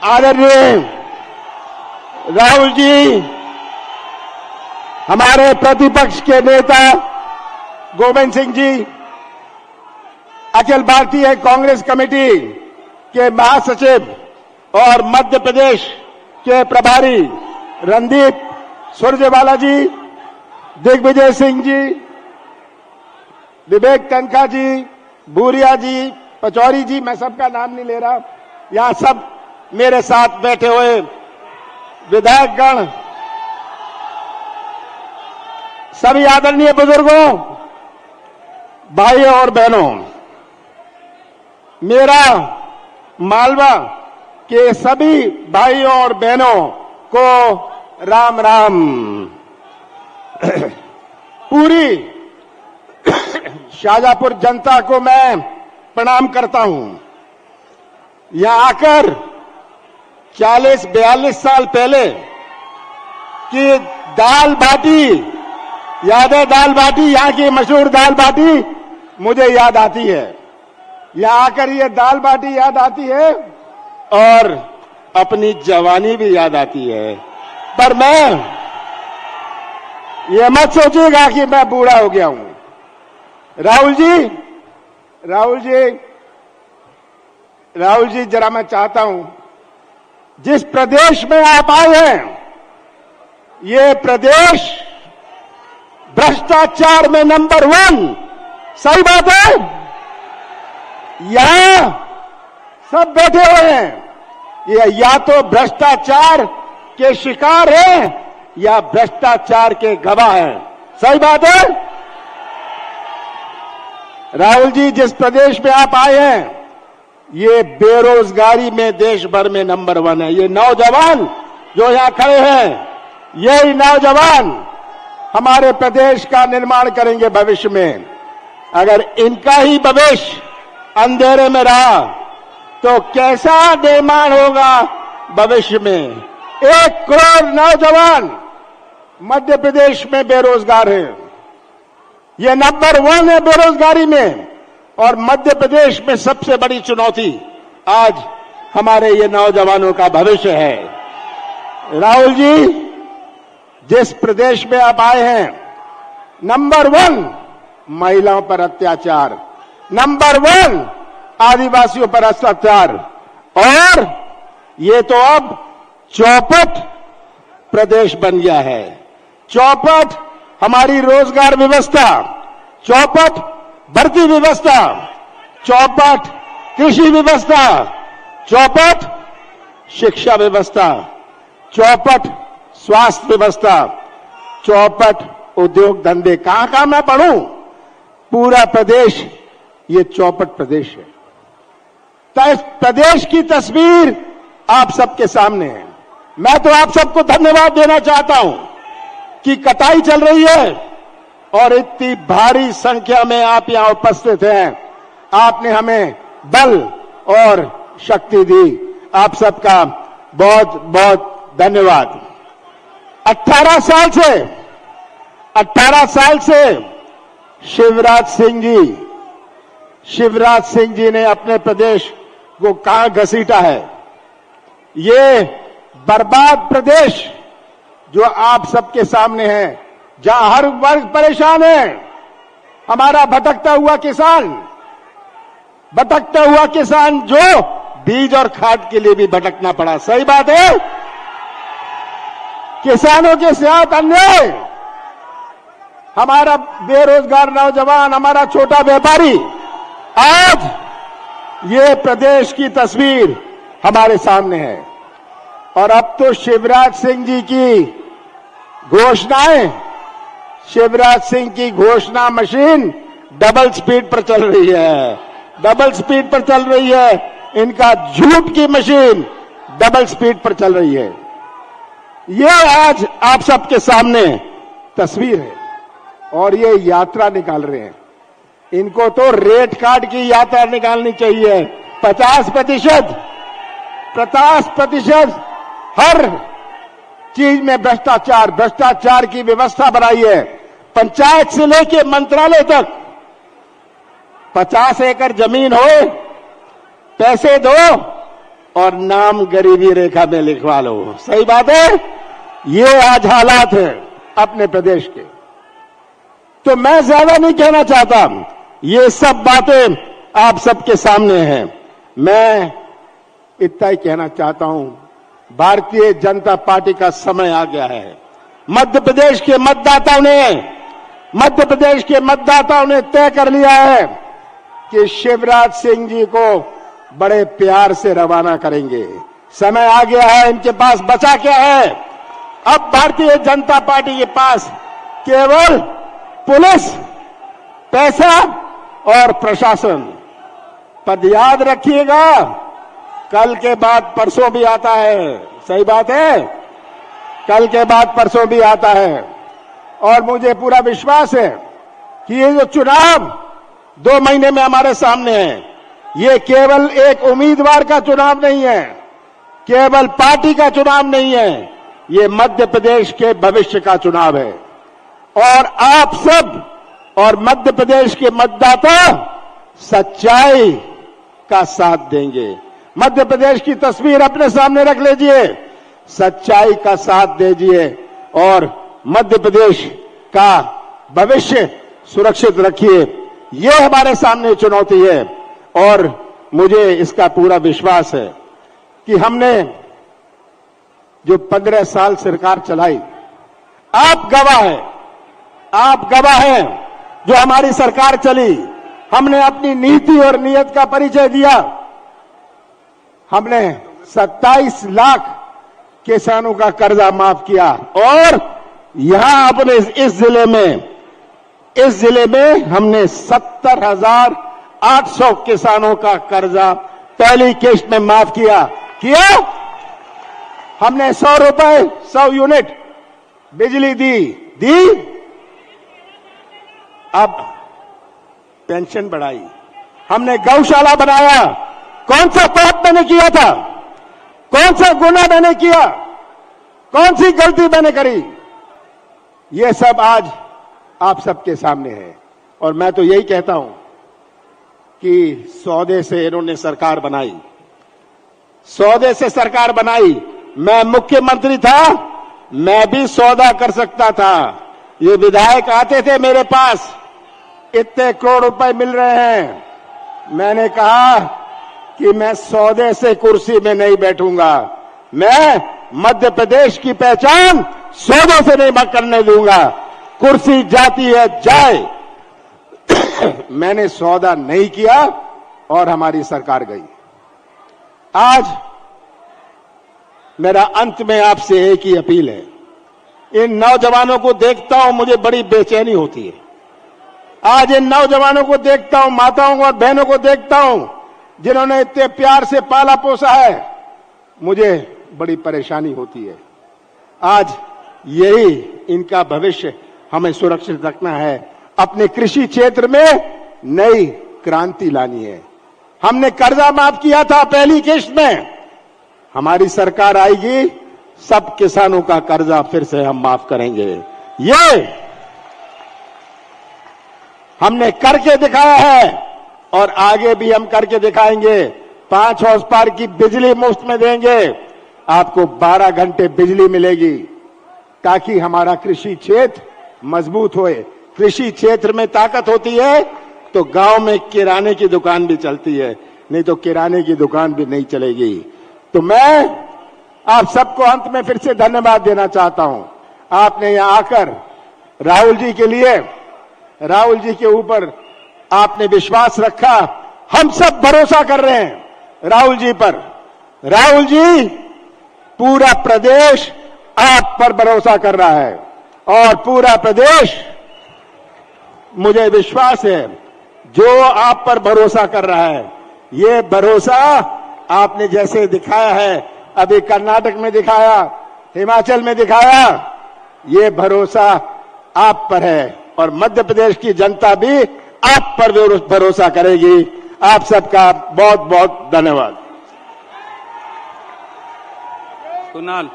आदरणीय राहुल जी, हमारे प्रतिपक्ष के नेता गोविंद सिंह जी, अखिल भारतीय कांग्रेस कमेटी के महासचिव और मध्य प्रदेश के प्रभारी रणदीप सुरजेवाला जी, दिग्विजय सिंह जी, विवेक तनखा जी, भूरिया जी, पचौरी जी, मैं सबका नाम नहीं ले रहा, यहां सब मेरे साथ बैठे हुए विधायकगण, सभी आदरणीय बुजुर्गों, भाइयों और बहनों, मेरा मालवा के सभी भाइयों और बहनों को राम राम। पूरी शाहजहांपुर जनता को मैं प्रणाम करता हूं। यहां आकर 40-42 साल पहले की दाल बाटी याद है? दाल बाटी, यहां की मशहूर दाल बाटी मुझे याद आती है। यहां आकर ये दाल बाटी याद आती है और अपनी जवानी भी याद आती है। पर मैं ये मत सोचिएगा कि मैं बूढ़ा हो गया हूं। राहुल जी, जरा मैं चाहता हूं, जिस प्रदेश में आप आए हैं, ये प्रदेश भ्रष्टाचार में नंबर 1, सही बात है? यहां सब बैठे हुए हैं, ये या तो भ्रष्टाचार के शिकार हैं या भ्रष्टाचार के गवाह हैं, सही बात है? राहुल जी, जिस प्रदेश में आप आए हैं, ये बेरोजगारी में देश भर में नंबर 1 है। ये नौजवान जो यहां खड़े हैं, यही नौजवान हमारे प्रदेश का निर्माण करेंगे भविष्य में। अगर इनका ही भविष्य अंधेरे में रहा तो कैसा निर्माण होगा भविष्य में? 1 करोड़ नौजवान मध्य प्रदेश में बेरोजगार हैं। ये नंबर 1 है बेरोजगारी में, और मध्य प्रदेश में सबसे बड़ी चुनौती आज हमारे ये नौजवानों का भविष्य है। राहुल जी, जिस प्रदेश में आप आए हैं, नंबर 1 महिलाओं पर अत्याचार, नंबर 1 आदिवासियों पर अत्याचार, और ये तो अब चौपट प्रदेश बन गया है। चौपट हमारी रोजगार व्यवस्था, चौपट भर्ती व्यवस्था, चौपट कृषि व्यवस्था, चौपट शिक्षा व्यवस्था, चौपट स्वास्थ्य व्यवस्था, चौपट उद्योग धंधे। कहां मैं पढ़ूं? पूरा प्रदेश ये चौपट प्रदेश है। तो इस प्रदेश की तस्वीर आप सबके सामने है। मैं तो आप सबको धन्यवाद देना चाहता हूं कि कटाई चल रही है और इतनी भारी संख्या में आप यहां उपस्थित हैं। आपने हमें बल और शक्ति दी। आप सबका बहुत बहुत धन्यवाद। 18 साल से शिवराज सिंह जी ने अपने प्रदेश को कहां घसीटा है। ये बर्बाद प्रदेश जो आप सबके सामने है, जहां हर वर्ग परेशान है। हमारा भटकता हुआ किसान जो बीज और खाद के लिए भी भटकना पड़ा, सही बात है? किसानों के साथ अन्याय, हमारा बेरोजगार नौजवान, हमारा छोटा व्यापारी, आज ये प्रदेश की तस्वीर हमारे सामने है। और अब तो शिवराज सिंह जी की घोषणाएं, शिवराज सिंह की घोषणा मशीन डबल स्पीड पर चल रही है, डबल स्पीड पर चल रही है। इनका झूठ की मशीन डबल स्पीड पर चल रही है। ये आज आप सबके सामने तस्वीर है और ये यात्रा निकाल रहे हैं। इनको तो रेट कार्ड की यात्रा निकालनी चाहिए। 50% हर चीज में भ्रष्टाचार की व्यवस्था बनाई है। पंचायत से लेके मंत्रालय तक 50 एकड़ जमीन हो, पैसे दो, और नाम गरीबी रेखा में लिखवा लो। सही बात है। ये आज हालात है अपने प्रदेश के। तो मैं ज्यादा नहीं कहना चाहता, ये सब बातें आप सबके सामने हैं। मैं इतना ही कहना चाहता हूं, भारतीय जनता पार्टी का समय आ गया है। मध्य प्रदेश के मतदाताओं ने तय कर लिया है कि शिवराज सिंह जी को बड़े प्यार से रवाना करेंगे। समय आ गया है, इनके पास बचा क्या है? अब भारतीय जनता पार्टी के पास केवल पुलिस, पैसा और प्रशासन। पर याद रखिएगा, कल के बाद परसों भी आता है। सही बात है, कल के बाद परसों भी आता है। और मुझे पूरा विश्वास है कि ये जो चुनाव 2 महीने में हमारे सामने है, ये केवल एक उम्मीदवार का चुनाव नहीं है, केवल पार्टी का चुनाव नहीं है, ये मध्य प्रदेश के भविष्य का चुनाव है। और आप सब और मध्य प्रदेश के मतदाता सच्चाई का साथ देंगे। मध्य प्रदेश की तस्वीर अपने सामने रख लीजिए, सच्चाई का साथ दीजिए और मध्य प्रदेश का भविष्य सुरक्षित रखिए। ये हमारे सामने चुनौती है और मुझे इसका पूरा विश्वास है कि हमने जो 15 साल सरकार चलाई, आप गवाह हैं जो हमारी सरकार चली। हमने अपनी नीति और नीयत का परिचय दिया। हमने 27 लाख किसानों का कर्जा माफ किया और यहां अपने इस जिले में हमने 70,800 किसानों का कर्जा पहली किश्त में माफ किया। हमने 100 रुपए 100 यूनिट बिजली दी। अब पेंशन बढ़ाई, हमने गौशाला बनाया। कौन सा पाप मैंने किया था? कौन सा गुनाह मैंने किया? कौन सी गलती मैंने करी? ये सब आज आप सबके सामने है। और मैं तो यही कहता हूं कि सौदे से इन्होंने सरकार बनाई, सौदे से सरकार बनाई। मैं मुख्यमंत्री था, मैं भी सौदा कर सकता था। ये विधायक आते थे मेरे पास, इतने करोड़ रुपए मिल रहे हैं। मैंने कहा कि मैं सौदे से कुर्सी में नहीं बैठूंगा, मैं मध्य प्रदेश की पहचान सौदे से नहीं करने दूंगा। कुर्सी जाती है जाए। मैंने सौदा नहीं किया और हमारी सरकार गई। आज मेरा अंत में आपसे एक ही अपील है। इन नौजवानों को देखता हूं, मुझे बड़ी बेचैनी होती है। आज इन नौजवानों को देखता हूं, माताओं और बहनों को देखता हूं, जिन्होंने इतने प्यार से पाला पोसा है, मुझे बड़ी परेशानी होती है। आज यही इनका भविष्य हमें सुरक्षित रखना है। अपने कृषि क्षेत्र में नई क्रांति लानी है। हमने कर्जा माफ किया था पहली किश्त में, हमारी सरकार आएगी, सब किसानों का कर्जा फिर से हम माफ करेंगे। ये हमने करके दिखाया है और आगे भी हम करके दिखाएंगे। 5 हॉर्स पावर की बिजली मुफ्त में देंगे, आपको 12 घंटे बिजली मिलेगी, ताकि हमारा कृषि क्षेत्र मजबूत होए। कृषि क्षेत्र में ताकत होती है तो गांव में किराने की दुकान भी चलती है, नहीं तो किराने की दुकान भी नहीं चलेगी। तो मैं आप सबको अंत में फिर से धन्यवाद देना चाहता हूं। आपने यहां आकर राहुल जी के ऊपर आपने विश्वास रखा। हम सब भरोसा कर रहे हैं राहुल जी पर। राहुल जी, पूरा प्रदेश आप पर भरोसा कर रहा है और पूरा प्रदेश, मुझे विश्वास है, जो आप पर भरोसा कर रहा है, ये भरोसा आपने जैसे दिखाया है, अभी कर्नाटक में दिखाया, हिमाचल में दिखाया, ये भरोसा आप पर है और मध्य प्रदेश की जनता भी आप पर भरोसा करेगी। आप सबका बहुत बहुत धन्यवाद। कुणाल।